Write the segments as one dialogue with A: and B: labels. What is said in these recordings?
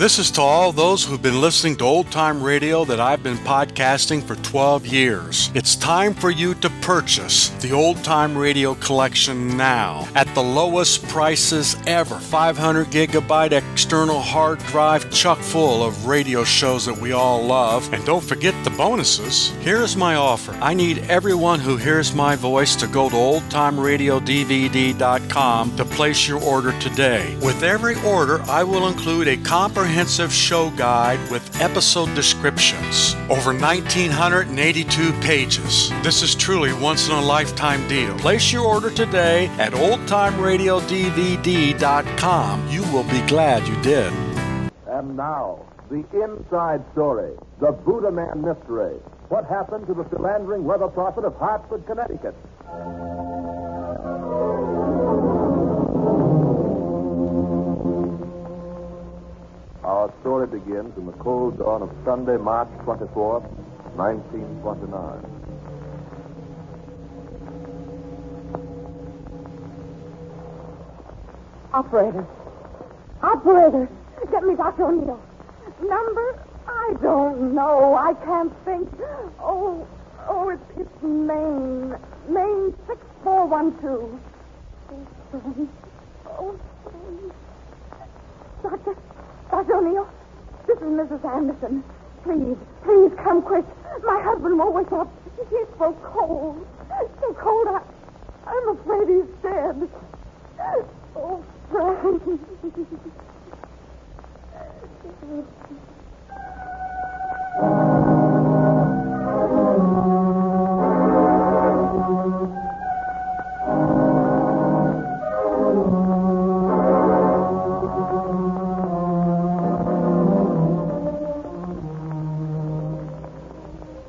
A: This is to all those who've been listening to old-time radio that I've been podcasting for 12 years. It's time for you to purchase the old-time radio collection now at the lowest prices ever. 500 gigabyte external hard drive chock full of radio shows that we all love. And don't forget the bonuses. Here's my offer. I need everyone who hears my voice to go to oldtimeradiodvd.com to place your order today. With every order, I will include a comprehensive show guide with episode descriptions. Over 1,982 pages. This is truly once-in-a-lifetime deal. Place your order today at oldtimeradiodvd.com. You will be glad you did.
B: And now, the inside story, the Buddha Man mystery. What happened to the philandering weather prophet of Hartford, Connecticut? Our story begins in the cold dawn of Sunday, March 24th, 1929.
C: Operator, get me Dr. O'Neill. Number? I don't know. I can't think. Oh, it's Maine. Maine 6412. Oh, Doctor O'Neill, this is Mrs. Anderson. Please come quick. My husband won't wake up. He's so cold. I'm afraid he's dead. Oh, Frank.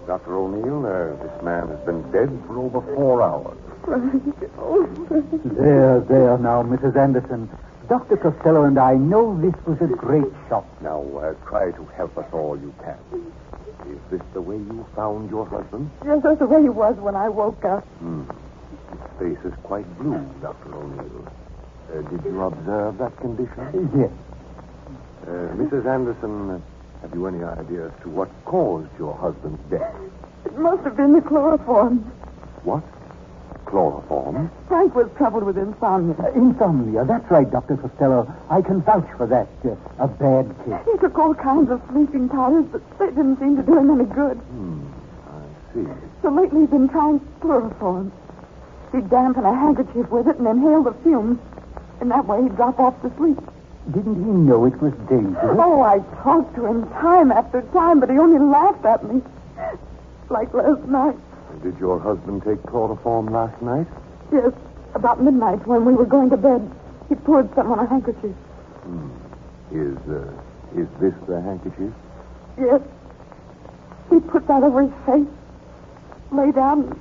B: Dr. O'Neill, this man has been dead for over 4 hours.
C: Frank. Oh, Frank.
D: There now, Mrs. Anderson. Dr. Costello and I know this was a great shock.
B: Now, try to help us all you can. Is this the way you found your husband?
C: Yes, that's the way he was when I woke up.
B: His face is quite blue, Dr. O'Neill. Did you observe that condition?
D: Yes.
B: Mrs. Anderson, have you any idea as to what caused your husband's death?
C: It must have been the chloroform.
B: What? Chloroform?
C: Frank was troubled with insomnia.
D: Insomnia, that's right, Dr. Costello. I can vouch for that. A bad case.
C: He took all kinds of sleeping powders, but they didn't seem to do him any good.
B: I see.
C: So lately he's been trying chloroform. He'd dampen a handkerchief with it and inhale the fumes. And that way he'd drop off to sleep.
D: Didn't he know it was dangerous?
C: Oh, I talked to him time after time, but he only laughed at me. Like last night.
B: Did your husband take chloroform last night?
C: Yes, about midnight when we were going to bed. He poured some on a handkerchief.
B: Is this the handkerchief?
C: Yes. He put that over his face, lay down,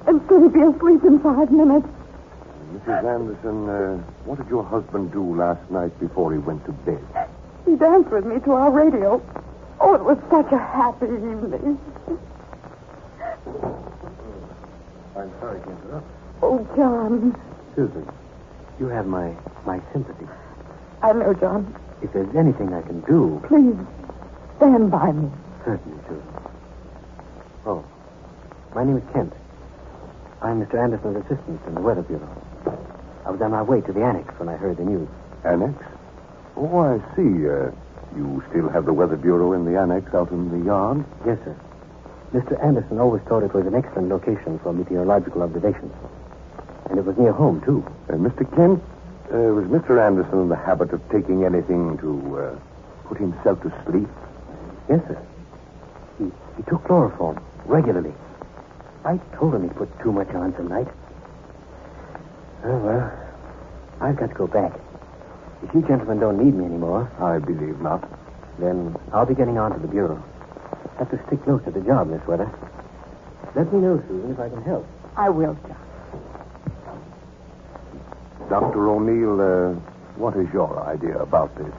C: and said he'd be asleep in 5 minutes.
B: Mrs. Anderson, what did your husband do last night before he went to bed?
C: He danced with me to our radio. Oh, it was such a happy evening.
E: I'm sorry to interrupt.
C: Oh, John.
E: Susan, you have my sympathy.
C: I know, John.
E: If there's anything I can do...
C: Please, stand by me.
E: Certainly, Susan. Oh, my name is Kent. I'm Mr. Anderson's assistant in the Weather Bureau. I was on my way to the annex when I heard the news.
B: Annex? Oh, I see. You still have the Weather Bureau in the annex out in the yard?
E: Yes, sir. Mr. Anderson always thought it was an excellent location for meteorological observations. And it was near home, too.
B: Mr. Kent, was Mr. Anderson in the habit of taking anything to put himself to sleep?
E: Yes, sir. He took chloroform regularly. I told him he put too much on tonight. Oh, well, I've got to go back. If you gentlemen don't need me anymore...
B: I believe not.
E: Then I'll be getting on to the Bureau. Have to stick close to the job, Miss Weather. Let me know, Susan, if I can help.
C: I will, John.
B: Dr. O'Neill, what is your idea about this?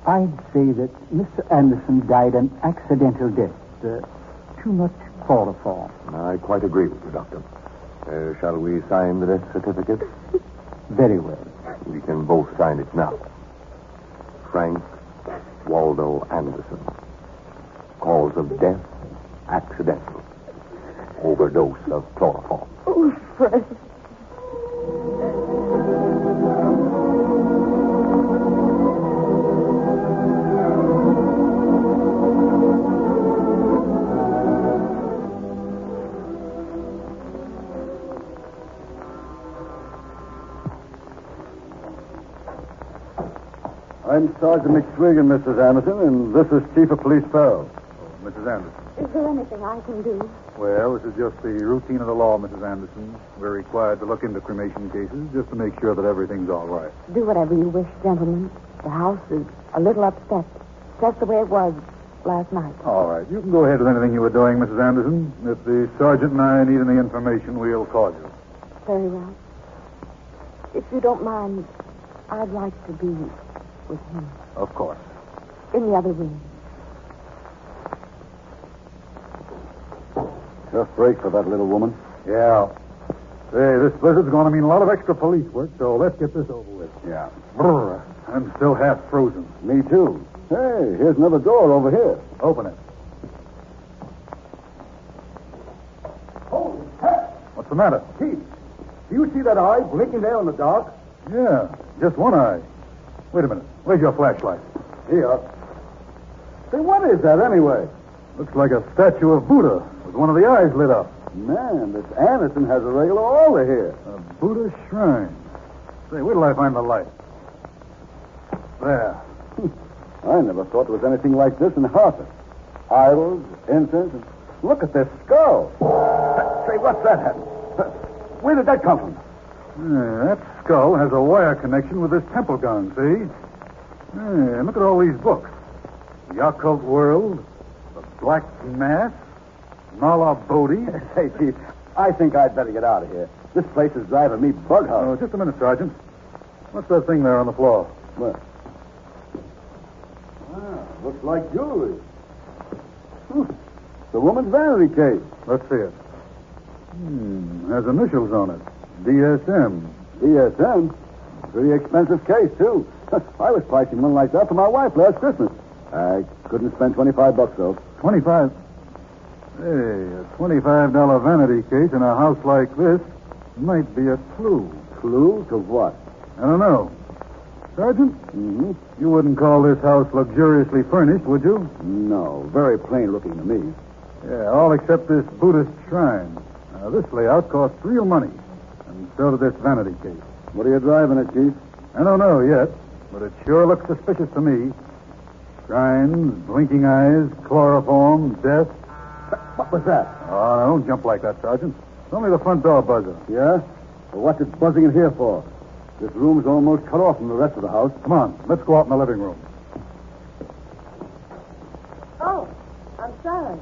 D: I'd say that Mr. Anderson died an accidental death. Too much chloroform.
B: I quite agree with you, Doctor. Shall we sign the death certificate?
D: Very well.
B: We can both sign it now. Frank Waldo Anderson. Cause of death, accidental. Overdose of chloroform.
C: Oh, Fred.
B: I'm Sergeant McSwiggan, Mrs. Anderson, and this is Chief of Police Farrell.
F: Mrs. Anderson.
C: Is there anything I can do?
F: Well, this is just the routine of the law, Mrs. Anderson. We're required to look into cremation cases just to make sure that everything's all right.
C: Do whatever you wish, gentlemen. The house is a little upset. Just the way it was last night.
F: All right. You can go ahead with anything you were doing, Mrs. Anderson. If the sergeant and I need any information, we'll call you.
C: Very well. If you don't mind, I'd like to be with him
F: Of course.
C: in the other room.
B: Tough break for that little woman.
F: Yeah. Hey, this blizzard's going to mean a lot of extra police work, so let's get this over with.
B: Yeah.
F: Brr, I'm still half frozen.
B: Me too. Hey, here's another door over here.
F: Open it.
B: Holy heck!
F: What's the matter?
B: Chief, do you see that eye blinking there in the dark?
F: Yeah, just one eye. Wait a minute. Where's your flashlight?
B: Here. Say, what is that anyway?
F: Looks like a statue of Buddha with one of the eyes lit up.
B: Man, this Anderson has a regular altar here.
F: A Buddha shrine. Say, where did I find the light? There.
B: I never thought there was anything like this in Hartford. Idols, incense, and look at this skull. Say, what's that? Where did that come from?
F: That skull has a wire connection with this temple gong, see? Yeah, look at all these books. The Occult World, The Black Mass, Nala Bodhi.
B: Hey, Chief, I think I'd better get out of here. This place is driving me bug
F: Oh,
B: out.
F: just a minute, Sergeant. What's that thing there on the floor?
B: What? Looks like jewelry. The woman's vanity case.
F: Let's see it. Has initials on it. DSM.
B: DSM. Pretty expensive case, too. I was pricing one like that for my wife last Christmas. I couldn't spend $25, though.
F: 25. Hey, a $25 vanity case in a house like this might be a clue.
B: Clue to what?
F: I don't know. Sergeant,
B: Mm-hmm.
F: you wouldn't call this house luxuriously furnished, would you?
B: No, very plain looking to me.
F: Yeah, all except this Buddhist shrine. Now, this layout costs real money, and so did this vanity case.
B: What are you driving at, Chief?
F: I don't know yet, but it sure looks suspicious to me. Shrines, blinking eyes, chloroform, death.
B: What was that?
F: Oh, no, don't jump like that, Sergeant. It's only the front door buzzer.
B: Yeah? Well, what's it buzzing in here for? This room's almost cut off from the rest of the house.
F: Come on, let's go out in the living room.
C: Oh, I'm sorry.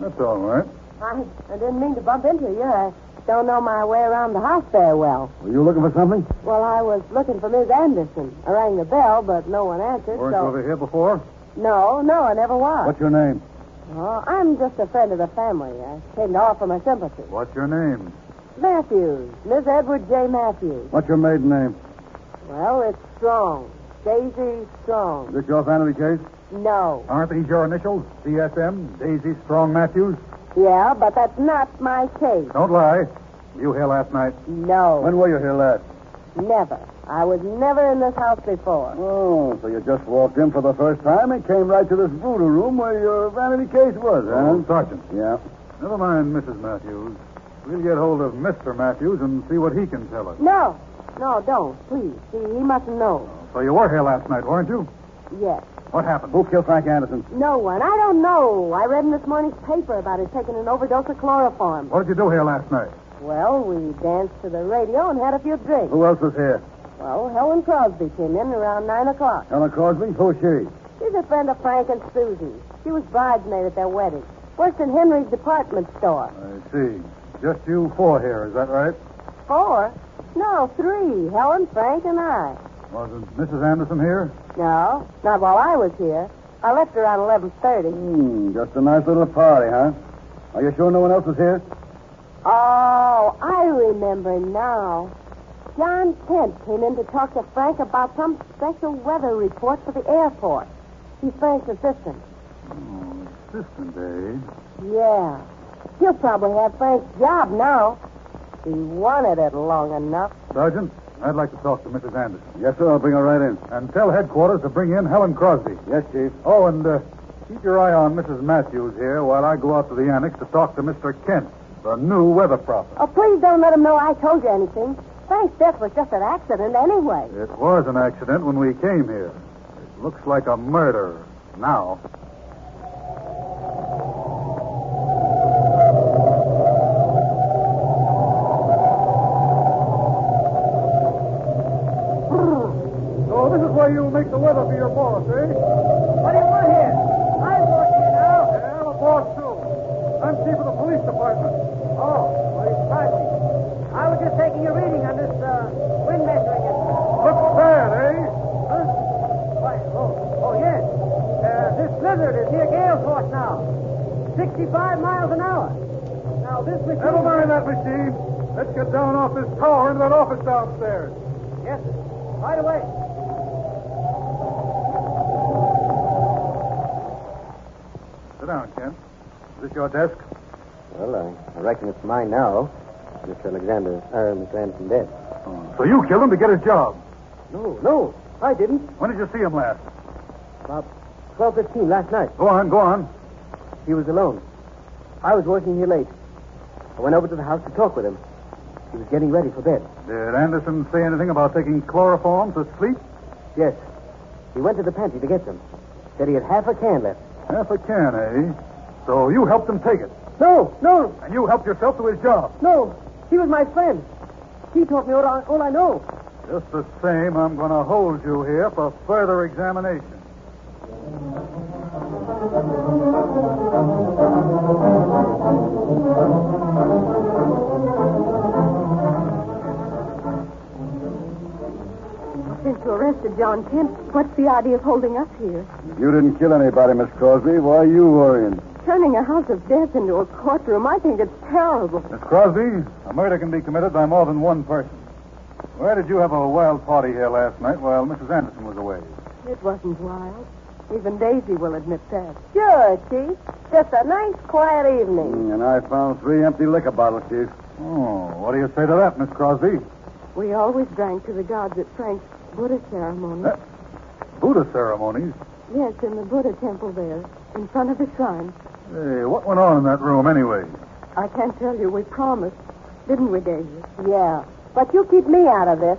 F: That's all right.
C: I didn't mean to bump into you. I don't know my way around the house very well.
B: Were you looking for something?
C: Well, I was looking for Miss Anderson. I rang the bell, but no one answered,
F: Weren't you
C: so...
F: over here before?
C: No, I never was.
B: What's your name?
C: Oh, I'm just a friend of the family. I came to offer my sympathy.
F: What's your name?
C: Matthews. Miss Edward J. Matthews.
B: What's your maiden name?
C: Well, it's Strong. Daisy Strong.
B: Is this your vanity case?
C: No.
F: Aren't these your initials? DSM, Daisy Strong Matthews?
C: Yeah, but that's not my case.
F: Don't lie. You here last night?
C: No.
B: When were you here last?
C: Never. I was never in this house before.
B: Oh, so you just walked in for the first time and came right to this voodoo room where your vanity case was,
F: Oh,
B: huh?
F: Sergeant.
B: Yeah.
F: Never mind Mrs. Matthews. We'll get hold of Mr. Matthews and see what he can tell us.
C: No, don't. Please. He mustn't know.
F: So you were here last night, weren't you?
C: Yes.
F: What happened?
B: Who killed Frank Anderson?
C: No one. I don't know. I read in this morning's paper about his taking an overdose of chloroform.
F: What did you do here last night?
C: Well, we danced to the radio and had a few drinks.
B: Who else was here?
C: Well, Helen Crosby came in around 9 o'clock.
B: Helen Crosby? Who's she?
C: She's a friend of Frank and Susie. She was bridesmaid at their wedding. Works in Henry's department store.
F: I see. Just you four here, is that right?
C: 4? No, 3. Helen, Frank, and I.
F: Wasn't Mrs. Anderson here?
C: No, not while I was here. I left around 11:30.
B: Just a nice little party, huh? Are you sure no one else was here?
C: Oh, I remember now. John Kent came in to talk to Frank about some special weather report for the airport.
G: He's Frank's assistant.
F: Oh, assistant, eh?
G: Yeah. He'll probably have Frank's job now. He wanted it long enough.
F: Sergeant, I'd like to talk to Mrs. Anderson.
B: Yes, sir. I'll bring her right in.
F: And tell headquarters to bring in Helen Crosby.
B: Yes, Chief.
F: Oh, and keep your eye on Mrs. Matthews here while I go out to the annex to talk to Mr. Kent, the new weather prophet.
G: Oh, please don't let him know I told you anything. Frank's death was just an accident anyway.
F: It was an accident when we came here. It looks like a murder now. So this is where you make the weather for your boss, eh?
E: What do you want here? I'm working here now.
F: Yeah, I'm a boss, too. I'm chief of the police department.
E: Oh, well, you surprised me. I was just taking a reading on this wind measuring instrument.
F: Looks bad, eh?
E: Huh? Why, oh, yes. This blizzard is near gale force now. 65 miles an hour. Now, this machine...
F: Never mind that machine. Let's get down off this tower into that office downstairs.
E: Yes, sir. Right away.
F: Sit down, Kent. Is this your desk?
E: Well, I reckon it's mine now. Mr. Anderson dead.
F: So you killed him to get his job.
E: No, I didn't.
F: When did you see him last?
E: About 12:15 last night.
F: Go on.
E: He was alone. I was working here late. I went over to the house to talk with him. He was getting ready for bed.
F: Did Anderson say anything about taking chloroform to sleep?
E: Yes. He went to the pantry to get them. Said he had half a can left.
F: Half a can, eh? So you helped him take it.
E: No.
F: And you helped yourself to his job.
E: No. He was my friend. He taught me all I know.
F: Just the same, I'm going to hold you here for further examination.
C: Since you arrested John Kent, what's the idea of holding us here?
B: You didn't kill anybody, Miss Crosby. Why are you worrying?
C: Turning a house of death into a courtroom, I think it's terrible.
F: Miss Crosby, a murder can be committed by more than one person. Where did you have a wild party here last night while Mrs. Anderson was away?
C: It wasn't wild. Even Daisy will admit that.
G: Sure, Chief. Just a nice, quiet evening.
B: And I found 3 empty liquor bottles, Chief.
F: Oh, what do you say to that, Miss Crosby?
C: We always drank to the gods at Frank's Buddha ceremony.
F: Buddha ceremonies?
C: Yes, in the Buddha temple there, in front of the shrine.
F: Hey, what went on in that room anyway?
C: I can't tell you. We promised. Didn't we, Daisy?
G: Yeah. But you keep me out of this.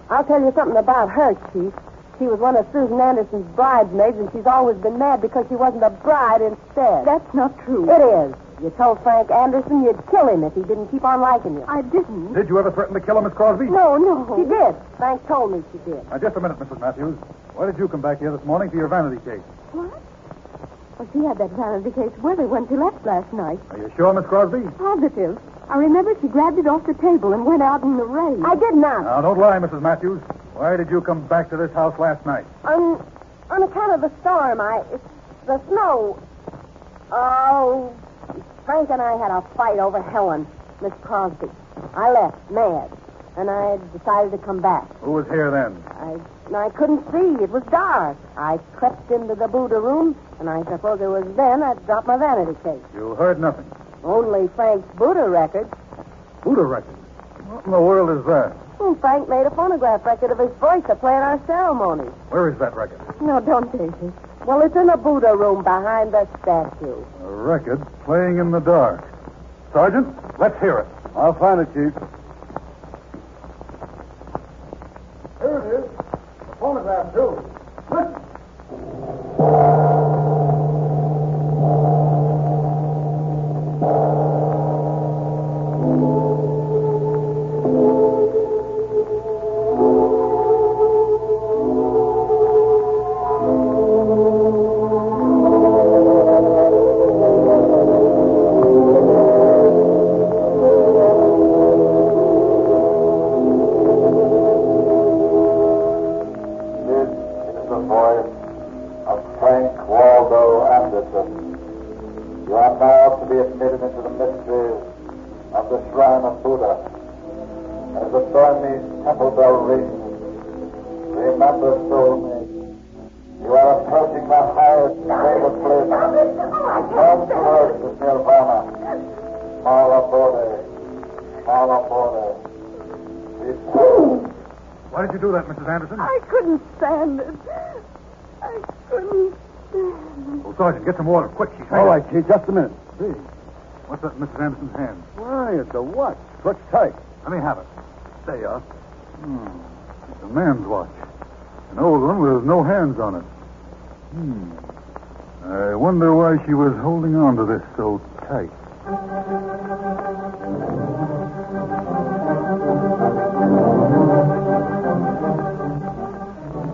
G: I'll tell you something about her, Chief. She was one of Susan Anderson's bridesmaids, and she's always been mad because she wasn't a bride instead.
C: That's not true.
G: It is. You told Frank Anderson you'd kill him if he didn't keep on liking you.
C: I didn't.
F: Did you ever threaten to kill him, Miss Crosby?
C: No.
G: She did. Frank told me she did.
F: Now, just a minute, Mrs. Matthews. Why did you come back here this morning for your vanity case?
C: What? Well, she had that vanity case with her when she left last night.
F: Are you sure, Miss Crosby?
C: Positive. I remember she grabbed it off the table and went out in the rain.
G: I did not.
F: Now, don't lie, Mrs. Matthews. Why did you come back to this house last night?
G: On account of the storm, the snow. Oh, Frank and I had a fight over Helen, Miss Crosby. I left, mad, and I decided to come back.
F: Who was here then?
G: I couldn't see. It was dark. I crept into the Buddha room, and I suppose it was then I dropped my vanity case.
F: You heard nothing.
G: Only Frank's Buddha record.
F: Buddha record? What in the world is that?
G: Well, Frank made a phonograph record of his voice to play at our ceremony.
F: Where is that record?
C: No, don't, Daisy.
G: Well, it's in the Buddha room behind the statue.
F: A record playing in the dark. Sergeant, let's hear it.
B: I'll find it, Chief.
F: Here it is. A phonograph, too. Listen.
B: Remember, soulmate, you are approaching
F: Anderson?
C: I couldn't stand it. I couldn't stand
F: Oh, Sergeant, get some water, quick. She's
B: All right, Chief, just a minute.
F: See. What's that in Mrs. Anderson's hand?
B: Why, it's a watch. Looks tight.
F: Let me have it.
B: There you are.
F: It's a man's watch. An old one with no hands on it. I wonder why she was holding on to this so tight.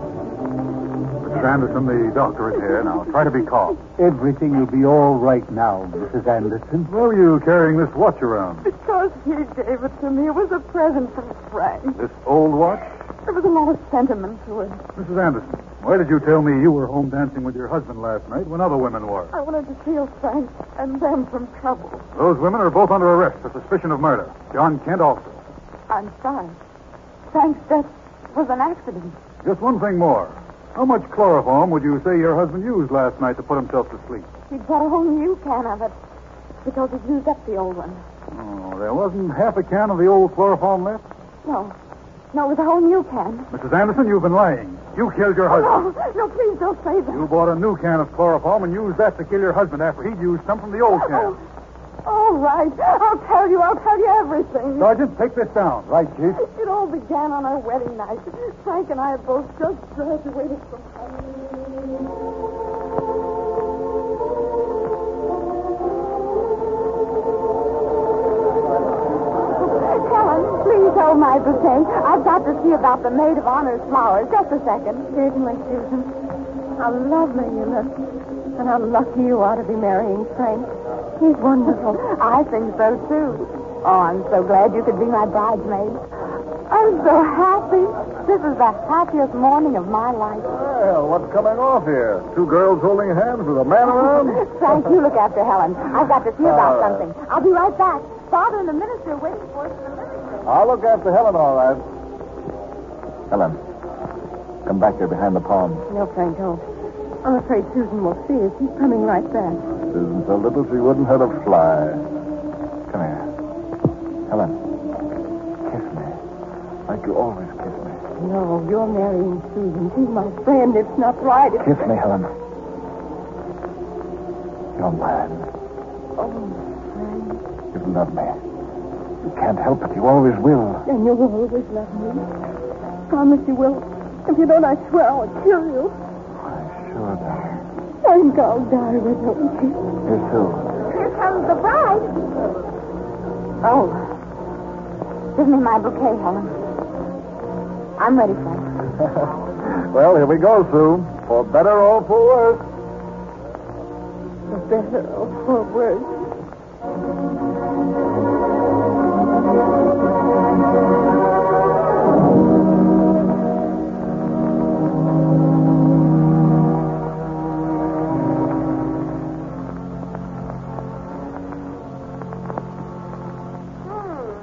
F: Mr. Anderson, the doctor is here. Now, try to be calm.
D: Everything will be all right now, Mrs. Anderson.
F: Why are you carrying this watch around?
C: it. Because he gave it to me. It was a present from Frank.
F: This old watch?
C: There was a lot of sentiment to it.
F: Mrs. Anderson, why did you tell me you were home dancing with your husband last night when other women were?
C: I wanted to shield Frank and them from trouble.
F: Those women are both under arrest for suspicion of murder. John Kent also.
C: I'm sorry. Frank's death was an accident.
F: Just one thing more. How much chloroform would you say your husband used last night to put himself to sleep?
C: He bought a whole new can of it because he used up the old one.
F: Oh, there wasn't half a can of the old chloroform left?
C: No, it was a whole new can.
F: Mrs. Anderson, you've been lying. You killed your husband.
C: No, please don't say that.
F: You bought a new can of chloroform and used that to kill your husband after he'd used some from the old can.
C: All right. I'll tell you everything.
F: Sergeant, take this down.
B: Right, Chief.
C: It all began on our wedding night. Frank and I had both just graduated from high Helen, please hold my bouquet. I've got to see about the maid of honor's flowers. Just a second.
G: Certainly, Susan. How lovely you look. And how lucky you are to be marrying Frank. He's wonderful.
C: I think so, too. Oh, I'm so glad you could be my bridesmaid. I'm so happy. This is the happiest morning of my life.
B: Well, what's coming off here? Two girls holding hands with a man around?
C: Frank, you look after Helen. I've got to see about something. I'll be right back. Father and the minister are waiting for us in the living room.
B: I'll look after Helen, all right. Helen, come back here behind the palm.
G: No, Frank, don't. I'm afraid Susan will see us. She's coming right back.
B: Susan's so little she wouldn't hurt a fly. Come here. Helen, kiss me. Like you always kiss me.
G: No, you're marrying Susan. She's my friend. It's not right.
B: Kiss me, Helen. You're mine.
G: Oh, Frank.
B: You love me. You can't help it. You always will.
G: And you'll always love me. Promise you will. If you don't, I swear I'll kill you.
B: Why, sure, darling.
G: Frank, I'll die without you.
B: Here, Sue.
C: Here comes the bride. Oh. Give me my bouquet, Helen. I'm ready, Frank.
B: Well, here we go, Sue. For better or for worse.
G: For better or for worse.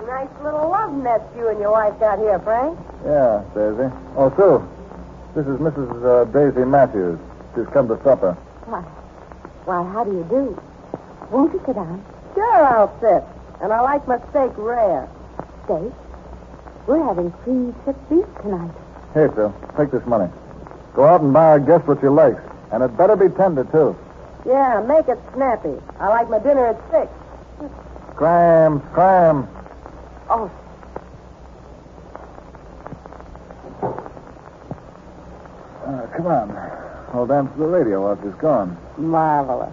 G: Nice little love nest you and your wife got here, Frank.
B: Yeah, Daisy. Oh, Sue. This is Mrs. Daisy Matthews. She's come to supper.
C: Why, how do you do? Won't you sit down?
G: Sure, I'll sit. And I like my steak rare.
C: Steak? We're having cream chipped beef tonight.
B: Here, Sue. Take this money. Go out and buy our guest what she likes. And it better be tender, too.
G: Yeah, make it snappy. I like my dinner at 6.
B: Scram.
C: Oh,
B: Come on. I'll dance to the radio while she's gone.
G: Marvelous.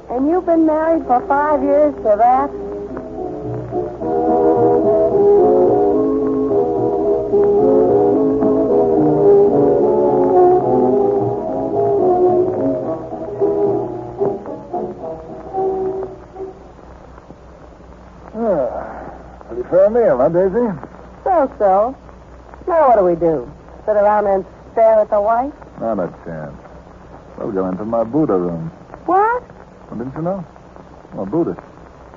G: And you've been married for 5 years to that?
B: Pretty fair meal, huh, Daisy?
G: So. Now what do we do? Sit around and stare at the wife?
B: Not a chance. We'll go into my Buddha room.
G: What?
B: Well, didn't you know? I'm a Buddhist.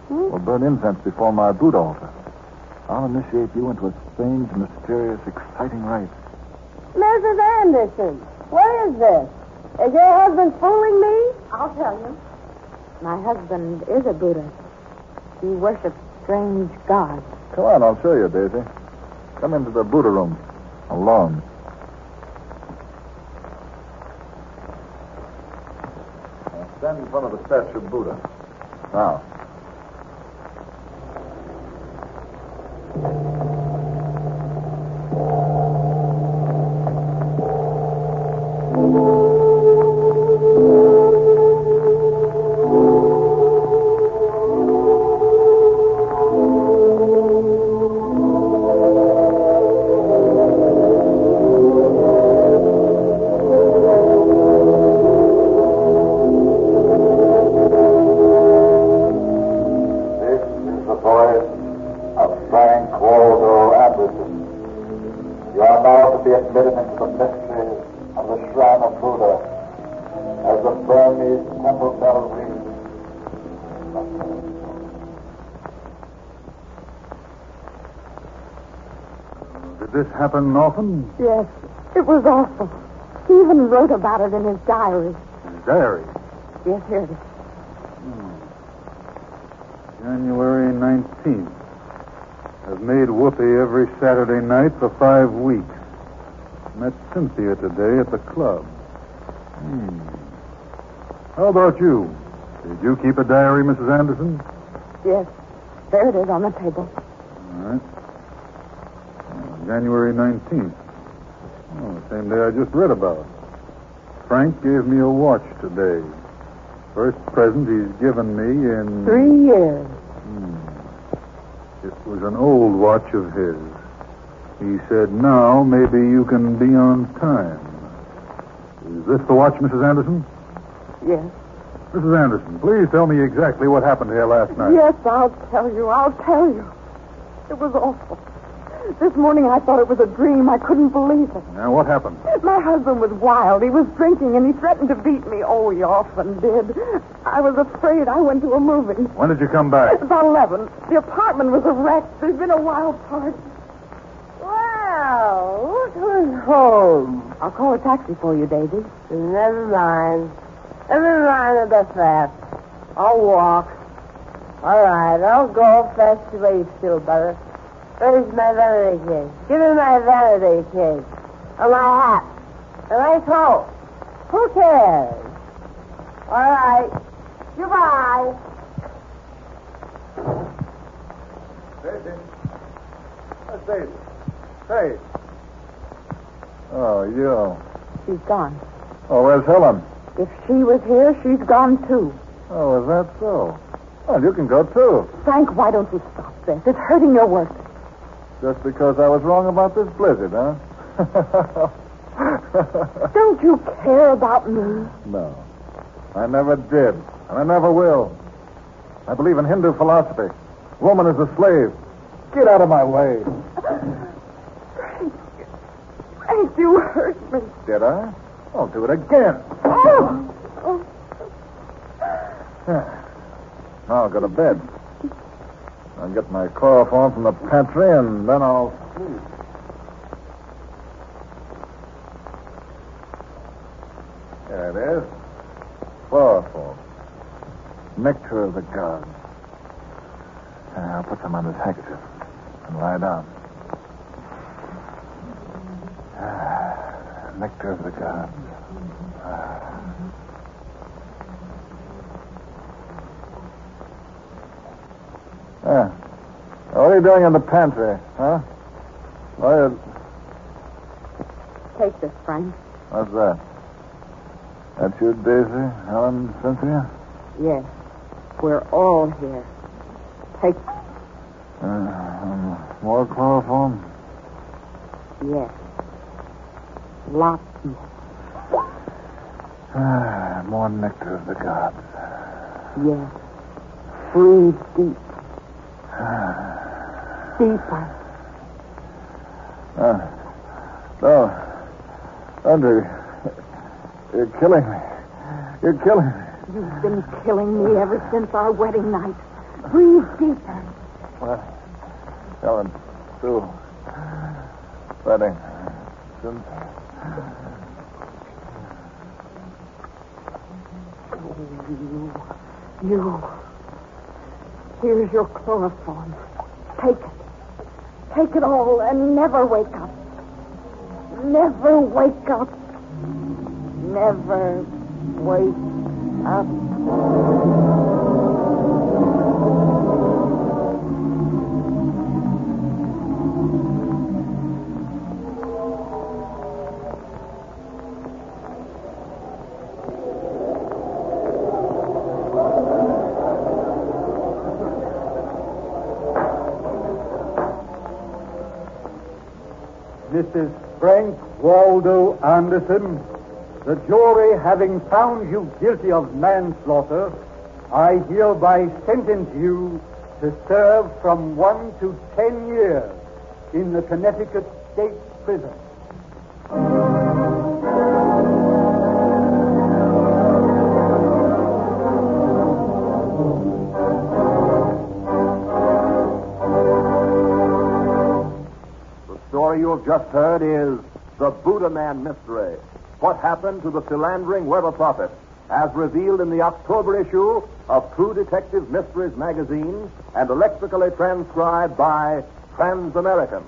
B: We'll burn incense before my Buddha altar. I'll initiate you into a strange, mysterious, exciting rite.
G: Mrs. Anderson, what is this? Is your husband fooling me?
C: I'll tell you. My husband is a Buddha. He worships strange gods.
B: Come on, I'll show you, Daisy. Come into the Buddha room. Alone. Stand in front of the statue of Buddha. Now.
F: Did this happen often?
C: Yes, it was awful. He even wrote about it in his diary.
F: His diary?
C: Yes, here it is.
F: January 19th. I've made whoopee every Saturday night for 5 weeks. Met Cynthia today at the club. How about you? Did you keep a diary, Mrs. Anderson?
C: Yes, there it is on the table.
F: All right. January 19th. Oh, the same day I just read about. Frank gave me a watch today. First present he's given me in...
C: 3 years.
F: It was an old watch of his. He said, now maybe you can be on time. Is this the watch, Mrs. Anderson?
C: Yes.
F: Mrs. Anderson, please tell me exactly what happened here last night.
C: Yes, I'll tell you. It was awful. This morning I thought it was a dream. I couldn't believe it.
F: Now, what happened?
C: My husband was wild. He was drinking, and he threatened to beat me. Oh, he often did. I was afraid. I went to a movie.
F: When did you come back?
C: About 11. The apartment was a wreck. There's been a wild party.
G: Well, look who's home.
C: I'll call a taxi for you, Daisy.
G: Never mind. Never mind about that. I'll walk. All right, I'll go fast away, you still, brother. Where's my vanity case? Give me my vanity case. And my hat. And my coat. Who cares? All right. Goodbye.
F: Daisy. Where's Daisy? Hey. Oh, you.
C: She's gone.
F: Oh, where's Helen?
C: If she was here, she's gone, too.
F: Oh, is that so? Well, you can go, too.
C: Frank, why don't you stop this? It's hurting your work.
F: Just because I was wrong about this blizzard, huh?
C: Don't you care about me?
F: No. I never did, and I never will. I believe in Hindu philosophy. Woman is a slave. Get out of my way.
C: Frank, you hurt me.
F: Did I? I'll do it again.
C: Oh.
F: Now I'll go to bed. I'll get my chloroform from the pantry, and then I'll sleep. There it is. Chloroform. Nectar of the gods. I'll put some on this handkerchief and lie down. Nectar of the gods. What are you doing in the pantry, huh?
C: Take this, Frank.
F: What's that? That's you, Daisy, Helen, Cynthia?
C: Yes. We're all here. Take...
F: More chloroform?
C: Yes. Lots more.
F: More nectar of the gods.
C: Yes. Breathe deep. Deeper.
F: Andrew, you're killing me. You're killing me.
C: You've been killing me ever since our wedding night. Breathe deeper.
F: Well, Helen, Sue, wedding.
C: You. Here's your chloroform. Take it. Take it all and never wake up. never wake up. Never wake up.
F: Mrs. Frank Waldo Anderson, the jury having found you guilty of manslaughter, I hereby sentence you to serve from 1 to 10 years in the Connecticut State Prison.
B: The story you have just heard is The Buddha Man Mystery. What happened to the philandering weather prophet, as revealed in the October issue of True Detective Mysteries magazine and electrically transcribed by Trans-American.